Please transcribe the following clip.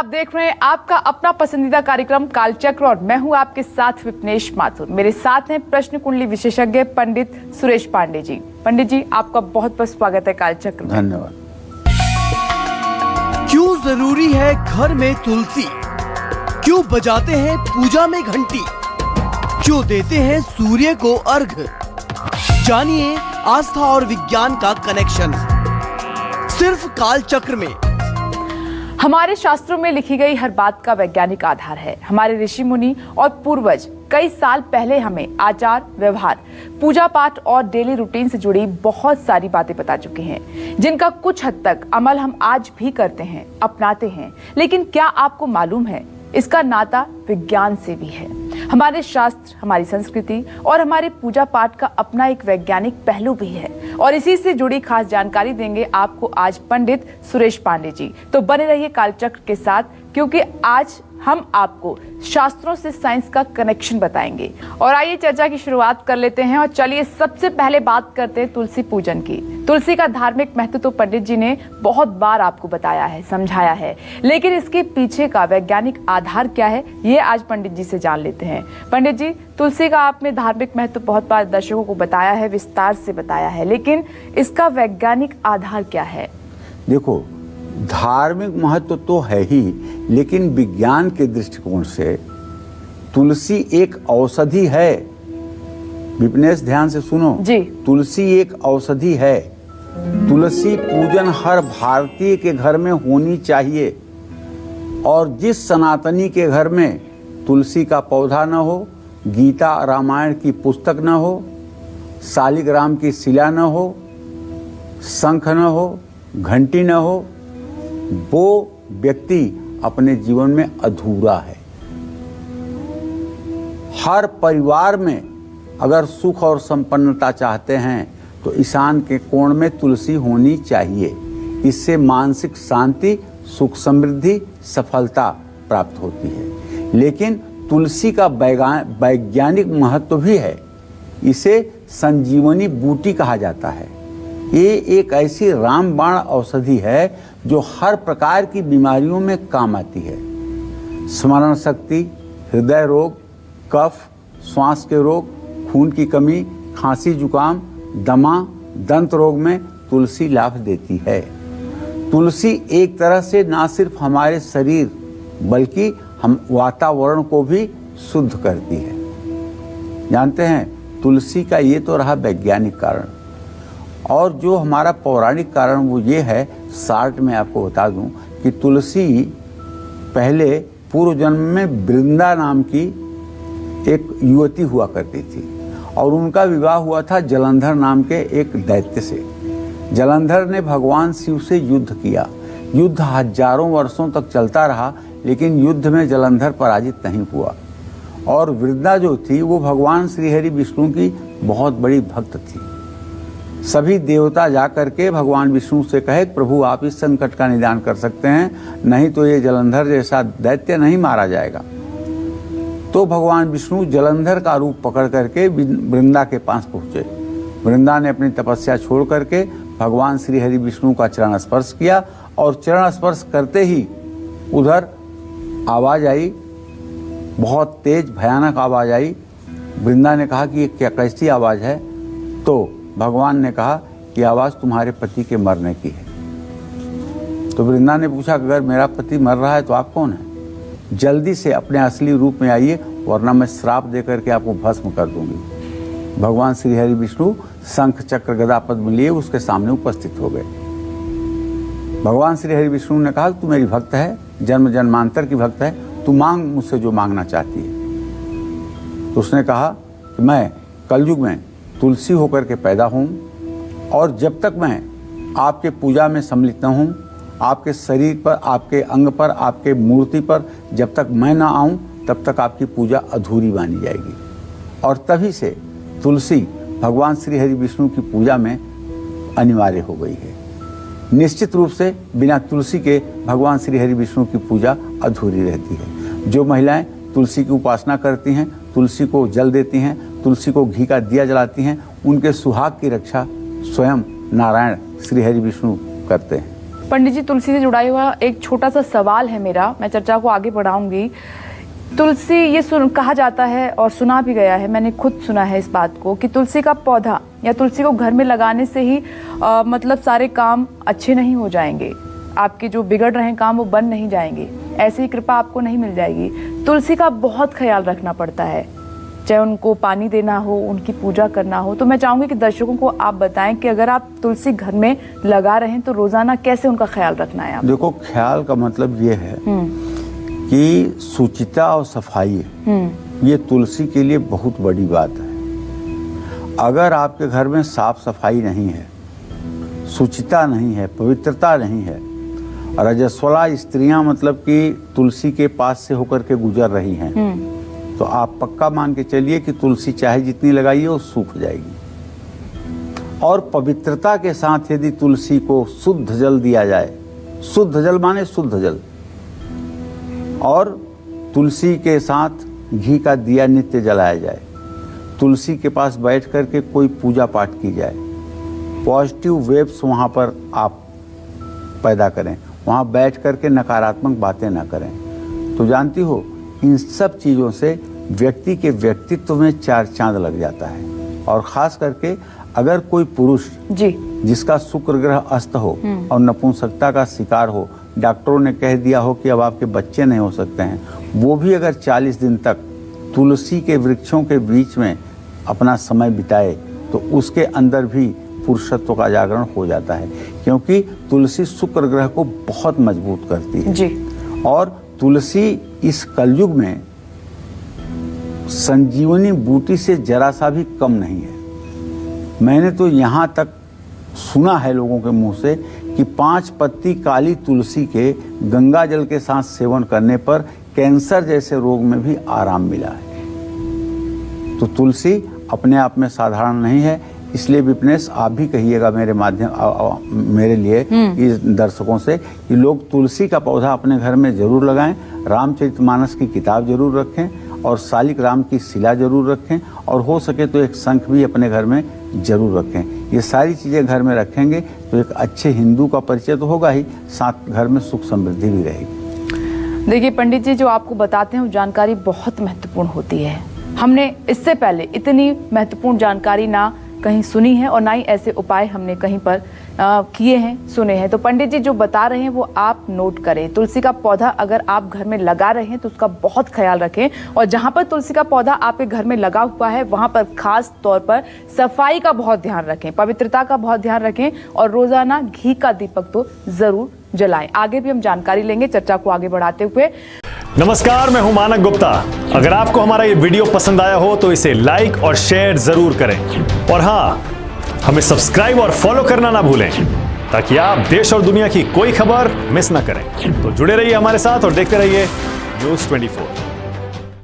आप देख रहे हैं आपका अपना पसंदीदा कार्यक्रम कालचक्र और मैं हूं आपके साथ विपनेश माथुर। मेरे साथ हैं प्रश्न कुंडली विशेषज्ञ पंडित सुरेश पांडे जी। पंडित जी, आपका बहुत बहुत स्वागत है कालचक्र में। धन्यवाद। क्यों जरूरी है घर में तुलसी? क्यों बजाते हैं पूजा में घंटी? क्यों देते हैं सूर्य को अर्घ? जानिए आस्था और विज्ञान का कनेक्शन सिर्फ कालचक्र में। हमारे शास्त्रों में लिखी गई हर बात का वैज्ञानिक आधार है। हमारे ऋषि मुनि और पूर्वज कई साल पहले हमें आचार व्यवहार, पूजा पाठ और डेली रूटीन से जुड़ी बहुत सारी बातें बता चुके हैं, जिनका कुछ हद तक अमल हम आज भी करते हैं, अपनाते हैं। लेकिन क्या आपको मालूम है, इसका नाता विज्ञान से भी है। हमारे शास्त्र, हमारी संस्कृति और हमारे पूजा पाठ का अपना एक वैज्ञानिक पहलू भी है और इसी से जुड़ी खास जानकारी देंगे आपको आज पंडित सुरेश पांडे जी। तो बने रहिए कालचक्र के साथ, क्योंकि आज हम आपको शास्त्रों से साइंस का कनेक्शन बताएंगे। और आइए चर्चा की शुरुआत कर लेते हैं और चलिए सबसे पहले बात करते हैं तुलसी पूजन की। तुलसी का धार्मिक महत्व तो पंडित जी ने बहुत बार आपको बताया है, समझाया है, लेकिन इसके पीछे का वैज्ञानिक आधार क्या है, ये आज पंडित जी से जान लेते हैं। पंडित जी, तुलसी का आपने धार्मिक महत्व बहुत बार दर्शकों को बताया है, विस्तार से बताया है, लेकिन इसका वैज्ञानिक आधार क्या है? देखो, धार्मिक महत्व तो है ही, लेकिन विज्ञान के दृष्टिकोण से तुलसी एक औषधि है। विपनेश, ध्यान से सुनो जी। तुलसी एक औषधि है। तुलसी पूजन हर भारतीय के घर में होनी चाहिए और जिस सनातनी के घर में तुलसी का पौधा न हो, गीता रामायण की पुस्तक न हो, शालिग्राम की शिला न हो, शंख न हो, घंटी न हो, वो व्यक्ति अपने जीवन में अधूरा है। हर परिवार में अगर सुख और संपन्नता चाहते हैं तो ईशान के कोण में तुलसी होनी चाहिए। इससे मानसिक शांति, सुख, समृद्धि, सफलता प्राप्त होती है। लेकिन तुलसी का वैज्ञानिक महत्व भी है। इसे संजीवनी बूटी कहा जाता है। ये एक ऐसी रामबाण औषधि है जो हर प्रकार की बीमारियों में काम आती है। स्मरण शक्ति, हृदय रोग, कफ, श्वास के रोग, खून की कमी, खांसी जुकाम, दमा, दंत रोग में तुलसी लाभ देती है। तुलसी एक तरह से ना सिर्फ हमारे शरीर बल्कि हम वातावरण को भी शुद्ध करती है। जानते हैं, तुलसी का ये तो रहा वैज्ञानिक कारण, और जो हमारा पौराणिक कारण वो ये है, शार्ट में आपको बता दूं कि तुलसी पहले पूर्व जन्म में वृंदा नाम की एक युवती हुआ करती थी और उनका विवाह हुआ था जलंधर नाम के एक दैत्य से। जलंधर ने भगवान शिव से युद्ध किया। युद्ध हजारों वर्षों तक चलता रहा, लेकिन युद्ध में जलंधर पराजित नहीं हुआ। और वृंदा जो थी वो भगवान श्रीहरि विष्णु की बहुत बड़ी भक्त थी। सभी देवता जाकर के भगवान विष्णु से कहे, प्रभु आप इस संकट का निदान कर सकते हैं, नहीं तो ये जलंधर जैसा दैत्य नहीं मारा जाएगा। तो भगवान विष्णु जलंधर का रूप पकड़ करके वृंदा के पास पहुंचे। वृंदा ने अपनी तपस्या छोड़ करके भगवान श्री हरि विष्णु का चरण स्पर्श किया और चरण स्पर्श करते ही उधर आवाज आई, बहुत तेज भयानक आवाज आई। वृंदा ने कहा कि ये क्या, कैसी आवाज है? तो भगवान ने कहा कि आवाज तुम्हारे पति के मरने की है। तो वृंदा ने पूछा, अगर मेरा पति मर रहा है तो आप कौन है? जल्दी से अपने असली रूप में आइए, वरना मैं श्राप देकर के आपको भस्म कर दूंगी। भगवान श्री हरि विष्णु शंख चक्र गदा पद्म लिए उसके सामने उपस्थित हो गए। भगवान श्री हरि विष्णु ने कहा, तू मेरी भक्त है, जन्म जन्मांतर की भक्त है, तू मांग मुझसे जो मांगना चाहती है। तो उसने कहा कि मैं कलयुग में तुलसी होकर के पैदा हूँ और जब तक मैं आपके पूजा में सम्मिलित न हूँ, आपके शरीर पर, आपके अंग पर, आपके मूर्ति पर जब तक मैं ना आऊँ, तब तक आपकी पूजा अधूरी मानी जाएगी। और तभी से तुलसी भगवान श्री हरि विष्णु की पूजा में अनिवार्य हो गई है। निश्चित रूप से बिना तुलसी के भगवान श्री हरि विष्णु की पूजा अधूरी रहती है। जो महिलाएं तुलसी की उपासना करती हैं, तुलसी को जल देती हैं, तुलसी को घी का दिया जलाती हैं, उनके सुहाग की रक्षा स्वयं नारायण श्री हरि विष्णु करते हैं। पंडित जी, तुलसी से जुड़ा हुआ एक छोटा सा सवाल है मेरा, मैं चर्चा को आगे बढ़ाऊंगी। तुलसी, ये कहा जाता है और सुना भी गया है, मैंने खुद सुना है इस बात को, कि तुलसी का पौधा या तुलसी को घर में लगाने से ही मतलब सारे काम अच्छे नहीं हो जाएंगे, आपके जो बिगड़ रहे हैं काम वो बन नहीं जाएंगे, ऐसी कृपा आपको नहीं मिल जाएगी। तुलसी का बहुत ख्याल रखना पड़ता है, चाहे उनको पानी देना हो, उनकी पूजा करना हो। तो मैं चाहूंगी कि दर्शकों को आप बताएं कि अगर आप तुलसी घर में लगा रहे हैं तो रोजाना कैसे उनका ख्याल रखना है। आप देखो, ख्याल का मतलब ये है कि शुचिता और सफाई, ये तुलसी के लिए बहुत बड़ी बात है। अगर आपके घर में साफ सफाई नहीं है, शुचिता नहीं है, पवित्रता नहीं है, रजस्वला स्त्रियां मतलब कि तुलसी के पास से होकर के गुजर रही हैं, तो आप पक्का मान के चलिए कि तुलसी चाहे जितनी लगाइए वो सूख जाएगी। और पवित्रता के साथ यदि तुलसी को शुद्ध जल दिया जाए, शुद्ध जल माने शुद्ध जल, और तुलसी के साथ घी का दिया नित्य जलाया जाए, तुलसी के पास बैठ करके कोई पूजा पाठ की जाए, पॉजिटिव वेव्स वहाँ पर आप पैदा करें, वहाँ बैठ करके नकारात्मक बातें ना करें, तो जानती हो इन सब चीज़ों से व्यक्ति के व्यक्तित्व में चार चांद लग जाता है। और ख़ास करके अगर कोई पुरुष जी जिसका शुक्र ग्रह अस्त हो और नपुंसकता का शिकार हो, डॉक्टरों ने कह दिया हो कि अब आपके बच्चे नहीं हो सकते हैं, वो भी अगर 40 दिन तक तुलसी के वृक्षों के बीच में अपना समय बिताए तो उसके अंदर भी पुरुषत्व का जागरण हो जाता है, क्योंकि तुलसी शुक्र ग्रह को बहुत मजबूत करती है जी। और तुलसी इस कलयुग में संजीवनी बूटी से जरा सा भी कम नहीं है। मैंने तो यहाँ तक सुना है लोगों के मुंह से कि 5 पत्ती काली तुलसी के गंगा जल के साथ सेवन करने पर कैंसर जैसे रोग में भी आराम मिला है। तो तुलसी अपने आप में साधारण नहीं है, इसलिए विपनेश आप भी कहिएगा मेरे मेरे लिए इस दर्शकों से कि लोग तुलसी का पौधा अपने घर में जरूर लगाएं, रामचरितमानस की किताब जरूर रखें और शालिक राम की शिला जरूर रखें, और हो सके तो एक शंख भी अपने घर में जरूर रखें। ये सारी चीज़ें घर में रखेंगे तो एक अच्छे हिंदू का परिचय तो होगा ही, साथ घर में सुख समृद्धि भी रहेगी। देखिए पंडित जी, जो आपको बताते हैं वो जानकारी बहुत महत्वपूर्ण होती है। हमने इससे पहले इतनी महत्वपूर्ण जानकारी ना कहीं सुनी है और ना ही ऐसे उपाय हमने कहीं पर किए हैं, सुने हैं। तो पंडित जी जो बता रहे हैं वो आप नोट करें। तुलसी का पौधा अगर आप घर में लगा रहे हैं तो उसका बहुत ख्याल रखें, और जहां पर तुलसी का पौधा आपके घर में लगा हुआ है वहां पर खास तौर पर सफाई का बहुत ध्यान रखें, पवित्रता का बहुत ध्यान रखें, और रोजाना घी का दीपक तो जरूर जलाएं। आगे भी हम जानकारी लेंगे चर्चा को आगे बढ़ाते हुए। नमस्कार, मैं हूं मानक गुप्ता। अगर आपको हमारा ये वीडियो पसंद आया हो तो इसे लाइक और शेयर जरूर करें, और हाँ, हमें सब्सक्राइब और फॉलो करना ना भूलें ताकि आप देश और दुनिया की कोई खबर मिस ना करें। तो जुड़े रहिए हमारे साथ और देखते रहिए न्यूज़ 24।